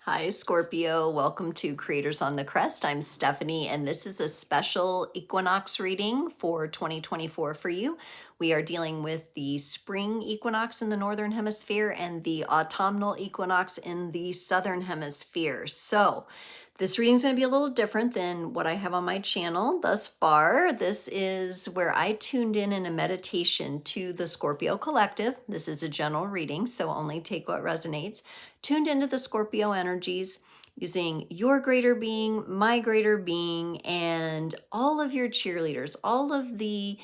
Hi, Scorpio. Welcome to Creators on the Crest. I'm Stephanie, and this is a special equinox reading for 2024 for you. We are dealing with the spring equinox in the Northern Hemisphere and the autumnal equinox in the Southern Hemisphere. So, this reading is going to be a little different than what I have on my channel thus far. This is where I tuned in a meditation to the Scorpio collective. This is a general reading, so only take what resonates. Tuned into the Scorpio energies using your greater being, my greater being, and all of your cheerleaders, all of the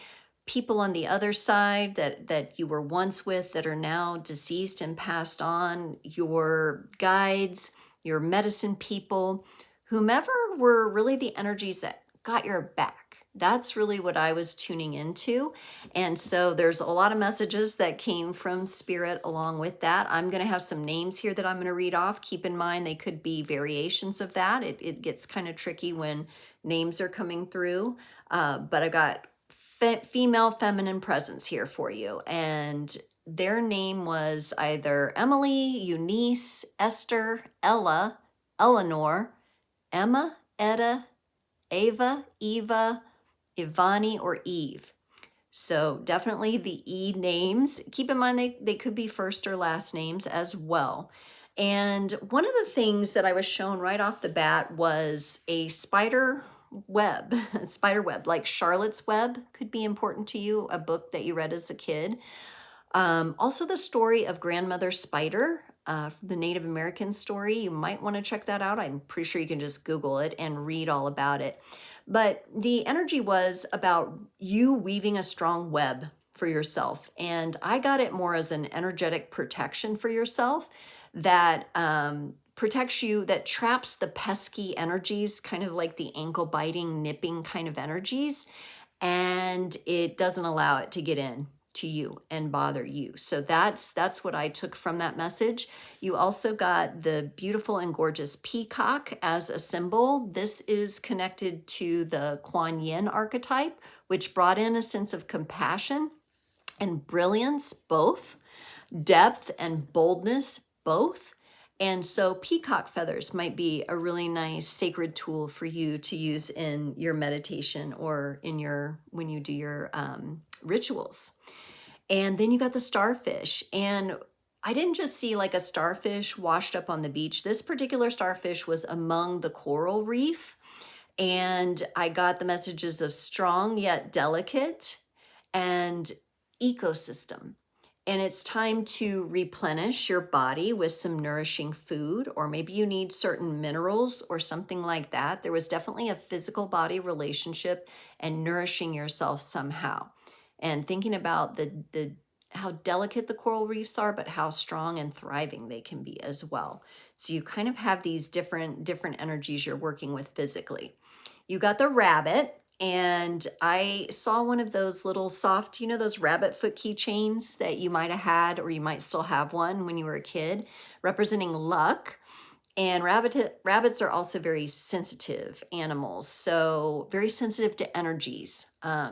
people on the other side that you were once with that are now deceased and passed on, your guides, your medicine people, whomever were really the energies that got your back. That's really what I was tuning into. And so there's a lot of messages that came from Spirit along with that. I'm going to have some names here that I'm going to read off. Keep in mind, they could be variations of that. It gets kind of tricky when names are coming through. But I got female feminine presence here for you. And their name was either Emily, Eunice, Esther, Ella, Eleanor, Emma, Etta, Ava, Eva, Ivani, or Eve. So definitely the E names. Keep in mind they could be first or last names as well. And one of the things that I was shown right off the bat was a spider web, like Charlotte's Web could be important to you, a book that you read as a kid. Also the story of Grandmother Spider, the Native American story. You might want to check that out. I'm pretty sure you can just Google it and read all about it. But the energy was about you weaving a strong web for yourself. And I got it more as an energetic protection for yourself that protects you, that traps the pesky energies, kind of like the ankle biting, nipping kind of energies. And it doesn't allow it to get in to you and bother you. So that's what I took from that message. You also got the beautiful and gorgeous peacock as a symbol. This is connected to the Kuan Yin archetype, which brought in a sense of compassion and brilliance, both, depth and boldness, both. And so peacock feathers might be a really nice sacred tool for you to use in your meditation or in your when you do your rituals. And then you got the starfish. And I didn't just see like a starfish washed up on the beach. This particular starfish was among the coral reef. And I got the messages of strong yet delicate and ecosystem. And it's time to replenish your body with some nourishing food, or maybe you need certain minerals or something like that. There was definitely a physical body relationship and nourishing yourself somehow. And thinking about the how delicate the coral reefs are, but how strong and thriving they can be as well. So you kind of have these different energies you're working with physically. You got the rabbit. And I saw one of those little soft, those rabbit foot keychains that you might have had, or you might still have one when you were a kid, representing luck. And rabbits are also very sensitive animals, so very sensitive to energies.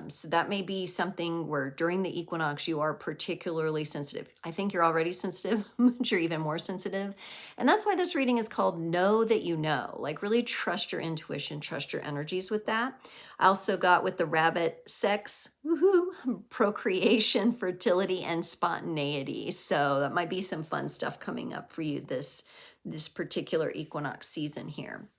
So that may be something where during the equinox you are particularly sensitive. I think you're already sensitive, but you're even more sensitive. And that's why this reading is called Know That You Know. Like really trust your intuition, trust your energies with that. I also got with the rabbit sex, woohoo, procreation, fertility, and spontaneity. So that might be some fun stuff coming up for you this particular equinox season here.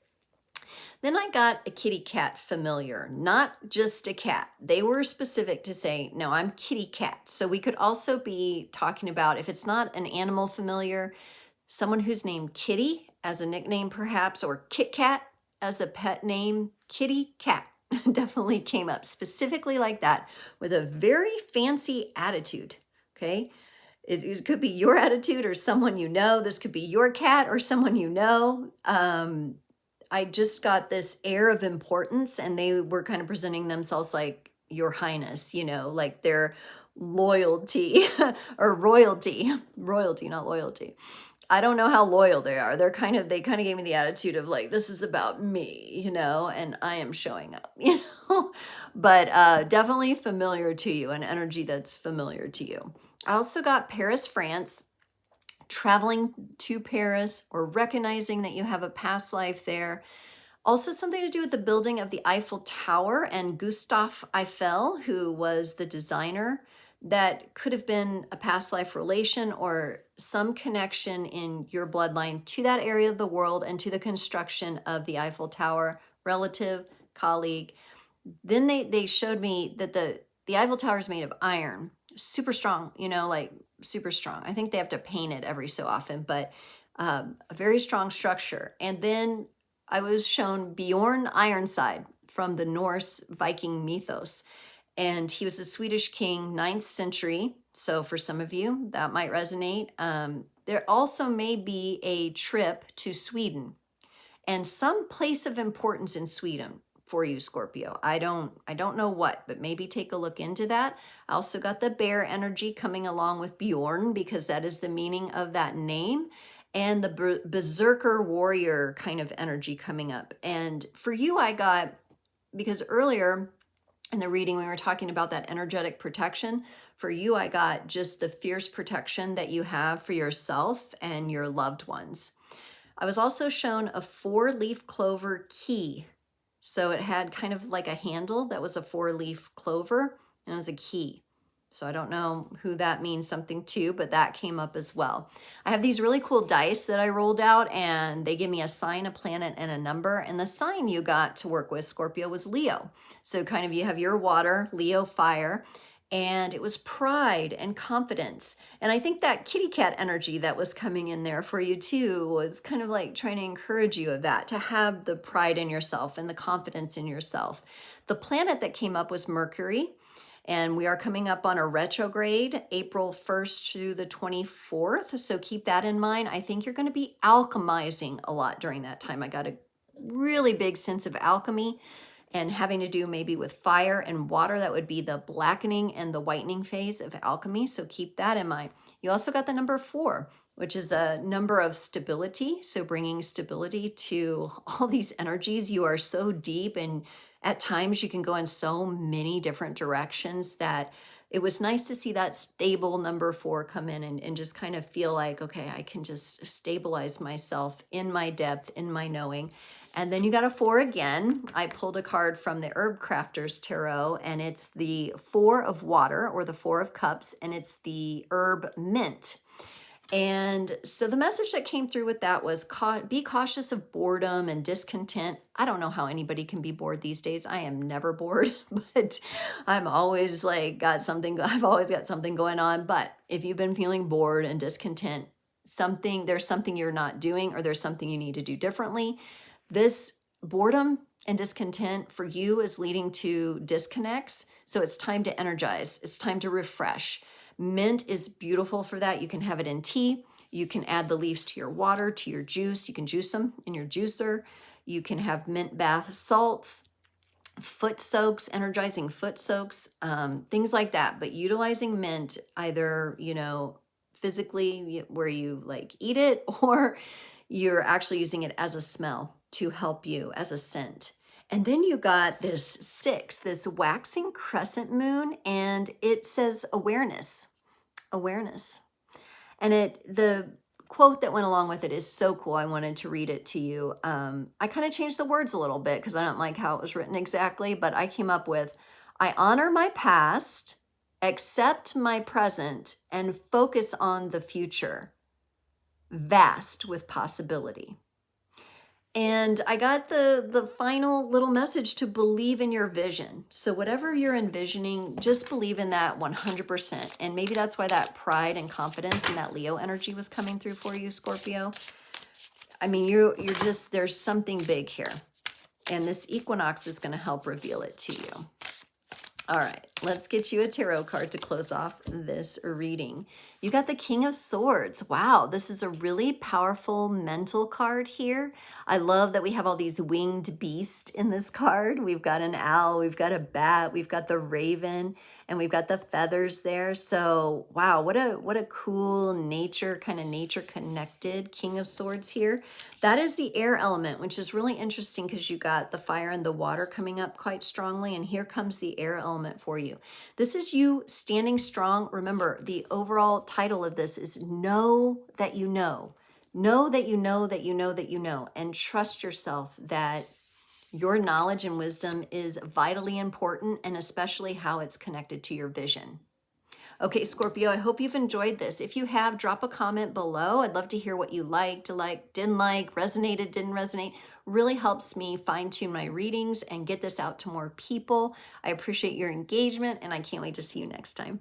Then I got a kitty cat familiar, not just a cat. They were specific to say, no, I'm kitty cat. So we could also be talking about, if it's not an animal familiar, someone who's named Kitty as a nickname perhaps, or Kit Kat as a pet name. Kitty cat definitely came up specifically like that with a very fancy attitude, okay? It could be your attitude or someone you know. This could be your cat or someone you know. I just got this air of importance, and they were kind of presenting themselves like Your Highness, like their loyalty or royalty, not loyalty. I don't know how loyal they are. They kind of gave me the attitude of like, this is about me, and I am showing up, but definitely familiar to you, an energy that's familiar to you. I also got Paris, France, traveling to Paris or recognizing that you have a past life there. Also something to do with the building of the Eiffel Tower and Gustave Eiffel, who was the designer. That could have been a past life relation or some connection in your bloodline to that area of the world and to the construction of the Eiffel Tower, relative, colleague. Then they showed me that the Eiffel Tower is made of iron, super strong, you know, like super strong. I think they have to paint it every so often, but a very strong structure. And then I was shown Bjorn Ironside from the Norse Viking mythos. And he was a Swedish king, 9th century. So for some of you, that might resonate. There also may be a trip to Sweden and some place of importance in Sweden for you, Scorpio. I don't know what, but maybe take a look into that. I also got the bear energy coming along with Bjorn because that is the meaning of that name, and the berserker warrior kind of energy coming up. And for you, I got, because earlier in the reading, we were talking about that energetic protection. For you, I got just the fierce protection that you have for yourself and your loved ones. I was also shown a 4-leaf clover key. So it had kind of like a handle that was a 4-leaf clover, and it was a key. So I don't know who that means something to, but that came up as well. I have these really cool dice that I rolled out, and they give me a sign, a planet, and a number. And the sign you got to work with, Scorpio, was Leo. So kind of you have your water, Leo, fire, and it was pride and confidence. And I think that kitty cat energy that was coming in there for you too was kind of like trying to encourage you of that, to have the pride in yourself and the confidence in yourself. The planet that came up was Mercury. And we are coming up on a retrograde, April 1st to the 24th. So keep that in mind. I think you're going to be alchemizing a lot during that time. I got a really big sense of alchemy and having to do maybe with fire and water. That would be the blackening and the whitening phase of alchemy. So keep that in mind. You also got the number 4, which is a number of stability. So bringing stability to all these energies. You are so deep, and at times you can go in so many different directions that it was nice to see that stable number 4 come in and just kind of feel like, okay, I can just stabilize myself in my depth, in my knowing. And then you got a 4 again. I pulled a card from the Herbcrafter's Tarot, and it's the 4 of water, or the 4 of cups, and it's the herb mint. And so the message that came through with that was be cautious of boredom and discontent. I don't know how anybody can be bored these days. I am never bored, but I'm always like I've always got something going on. But if you've been feeling bored and discontent, there's something you're not doing, or there's something you need to do differently. This boredom and discontent for you is leading to disconnects. So it's time to energize. It's time to refresh. Mint is beautiful for that. You can have it in tea. You can add the leaves to your water, to your juice. You can juice them in your juicer. You can have mint bath salts, foot soaks, energizing foot soaks, things like that. But utilizing mint either, physically where you like eat it, or you're actually using it as a smell to help you as a scent. And then you got this 6, this waxing crescent moon, and it says awareness. And the quote that went along with it is so cool. I wanted to read it to you. I kind of changed the words a little bit because I don't like how it was written exactly, but I came up with, I honor my past, accept my present, and focus on the future. Vast with possibility. And I got the final little message to believe in your vision. So whatever you're envisioning, just believe in that 100%. And maybe that's why that pride and confidence and that Leo energy was coming through for you, Scorpio. I mean, you're just, there's something big here. And this equinox is going to help reveal it to you. All right, let's get you a tarot card to close off this reading. You got the King of Swords. Wow, this is a really powerful mental card here. I love that we have all these winged beasts in this card. We've got an owl, we've got a bat, we've got the raven, and we've got the feathers there. So wow, what a cool nature, kind of nature connected King of Swords here. That is the air element, which is really interesting because you got the fire and the water coming up quite strongly, and here comes the air element for you. This is you standing strong. Remember, the overall title of this is Know That You Know. Know that you know that you know that you know, and trust yourself that your knowledge and wisdom is vitally important, and especially how it's connected to your vision. Okay, Scorpio, I hope you've enjoyed this. If you have, drop a comment below. I'd love to hear what you liked, didn't like, resonated, didn't resonate. Really helps me fine tune my readings and get this out to more people. I appreciate your engagement, and I can't wait to see you next time.